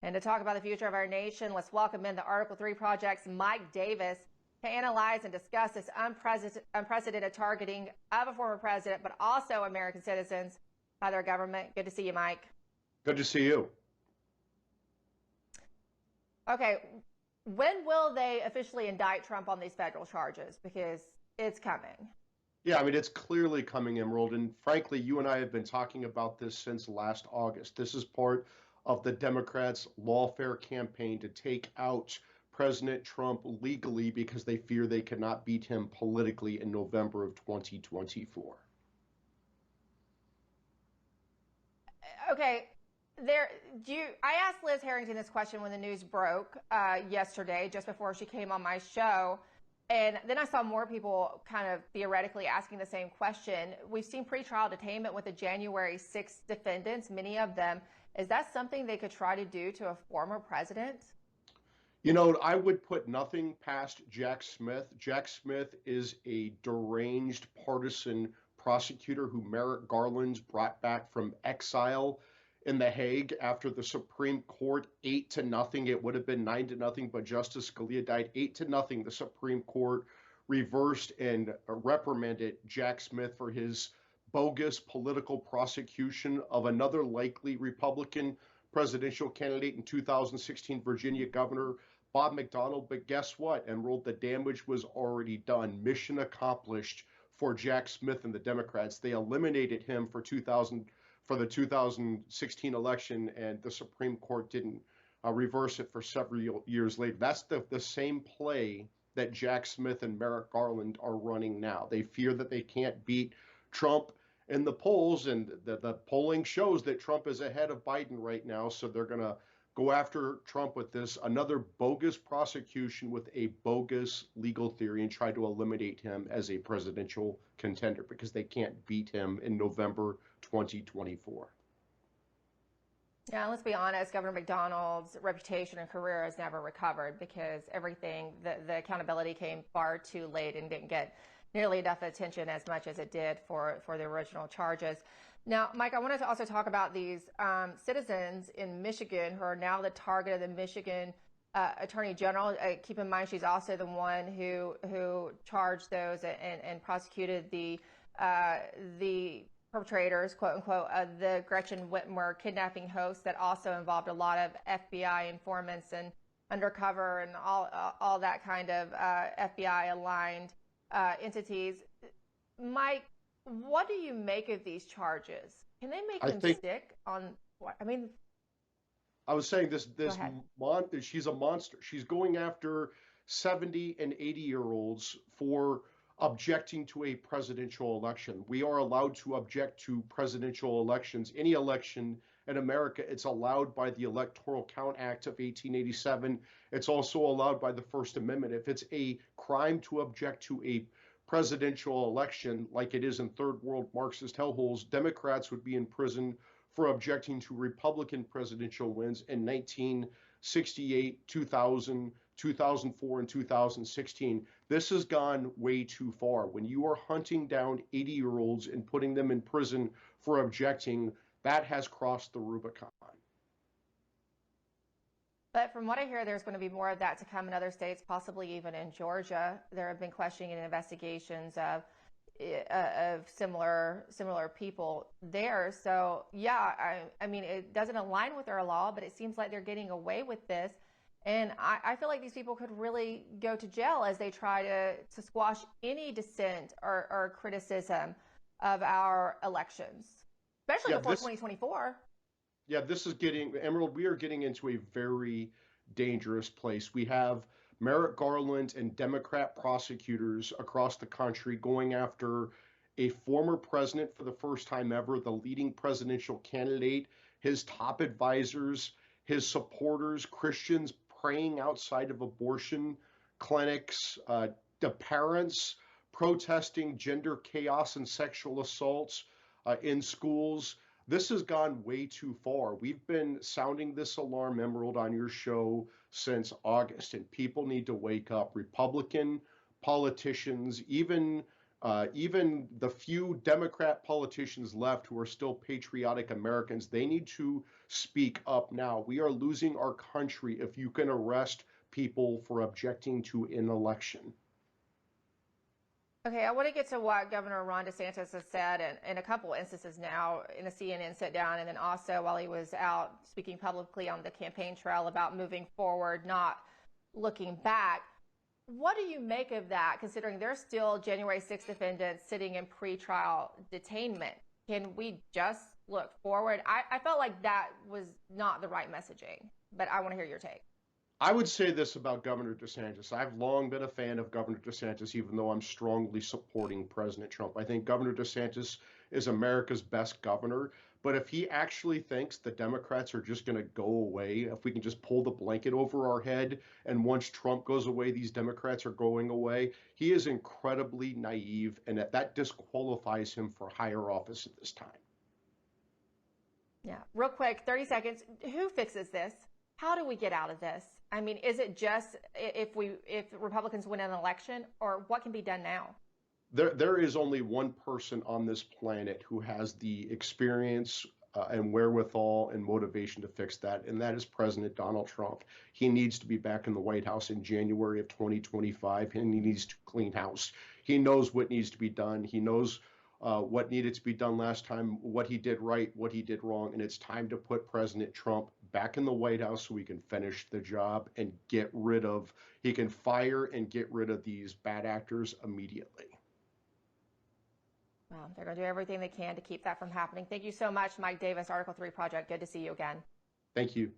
And to talk about the future of our nation, let's welcome in the Article 3 Project's Mike Davis to analyze and discuss this unprecedented targeting of a former president, but also American citizens by their government. Good to see you, Mike. Good to see you. Okay, when will they officially indict Trump on these federal charges? Because it's coming. Yeah, I mean, it's clearly coming, Emerald. And frankly, you and I have been talking about this since last August. This is part of the Democrats' lawfare campaign to take out President Trump legally because they fear they cannot beat him politically in November of 2024. Okay. I asked Liz Harrington this question when the news broke yesterday, just before she came on my show. And then I saw more people kind of theoretically asking the same question. We've seen pretrial detainment with the January 6th defendants, many of them. Is that something they could try to do to a former president? You know, I would put nothing past Jack Smith. Jack Smith is a deranged partisan prosecutor who Merrick Garland brought back from exile in The Hague after the Supreme Court 8-0. It would have been 9-0, but Justice Scalia died 8-0. The Supreme Court reversed and reprimanded Jack Smith for his bogus political prosecution of another likely Republican presidential candidate in 2016, Virginia Governor Bob McDonnell. But guess what, Emerald? The damage was already done. Mission accomplished for Jack Smith and the Democrats. They eliminated him for the 2016 election, and the Supreme Court didn't reverse it for several years later. That's the same play that Jack Smith and Merrick Garland are running now. They fear that they can't beat Trump in the polls, and the polling shows that Trump is ahead of Biden right now, so they're going to go after Trump with this another bogus prosecution with a bogus legal theory and try to eliminate him as a presidential contender because they can't beat him in November 2024. Yeah, let's be honest, Governor McDonnell's reputation and career has never recovered because the accountability came far too late and didn't get nearly enough attention as much as it did for the original charges. Now, Mike, I wanted to also talk about these citizens in Michigan who are now the target of the Michigan Attorney General. Keep in mind, she's also the one who charged those and prosecuted the perpetrators, quote unquote, of the Gretchen Whitmer kidnapping hoax that also involved a lot of FBI informants and undercover and all that kind of FBI aligned entities. Mike, what do you make of these charges? Can they make them stick on what? I mean, I was saying she's a monster. She's going after 70 and 80-year-olds for objecting to a presidential election. We are allowed to object to presidential elections. Any election in America, it's allowed by the Electoral Count Act of 1887. It's also allowed by the First Amendment. If it's a crime to object to a presidential election, like it is in third world Marxist hellholes, Democrats would be in prison for objecting to Republican presidential wins in 1968, 2000, 2004, and 2016. This has gone way too far. When you are hunting down 80-year-olds and putting them in prison for objecting, that has crossed the Rubicon. But from what I hear, there's going to be more of that to come in other states, possibly even in Georgia. There have been questioning and investigations of similar people there. So, yeah, I mean, it doesn't align with our law, but it seems like they're getting away with this. And I feel like these people could really go to jail as they try to squash any dissent or criticism of our elections, especially before 2024. Yeah, this is Emerald, we are getting into a very dangerous place. We have Merrick Garland and Democrat prosecutors across the country going after a former president for the first time ever, the leading presidential candidate, his top advisors, his supporters, Christians praying outside of abortion clinics, the parents protesting gender chaos and sexual assaults in schools. This has gone way too far. We've been sounding this alarm, Emerald, on your show since August, and people need to wake up. Republican politicians, even Even the few Democrat politicians left who are still patriotic Americans, they need to speak up now. We are losing our country if you can arrest people for objecting to an election. Okay, I want to get to what Governor Ron DeSantis has said in a couple instances now in a CNN sit down, and then also while he was out speaking publicly on the campaign trail about moving forward, not looking back. What do you make of that, considering there's still January 6th defendants sitting in pretrial detainment? Can we just look forward? I felt like that was not the right messaging, but I want to hear your take. I would say this about Governor DeSantis. I've long been a fan of Governor DeSantis, even though I'm strongly supporting President Trump. I think Governor DeSantis is America's best governor. But if he actually thinks the Democrats are just going to go away, if we can just pull the blanket over our head, and once Trump goes away, these Democrats are going away, he is incredibly naive, and that disqualifies him for higher office at this time. Yeah, real quick, 30 seconds. Who fixes this? How do we get out of this? I mean, is it just if Republicans win an election, or what can be done now? There is only one person on this planet who has the experience and wherewithal and motivation to fix that, and that is President Donald Trump. He needs to be back in the White House in January of 2025, and he needs to clean house. He knows what needs to be done. He knows what needed to be done last time, what he did right, what he did wrong, and it's time to put President Trump back in the White House so we can finish the job and he can fire and get rid of these bad actors immediately. Well, they're going to do everything they can to keep that from happening. Thank you so much, Mike Davis, Article 3 Project. Good to see you again. Thank you.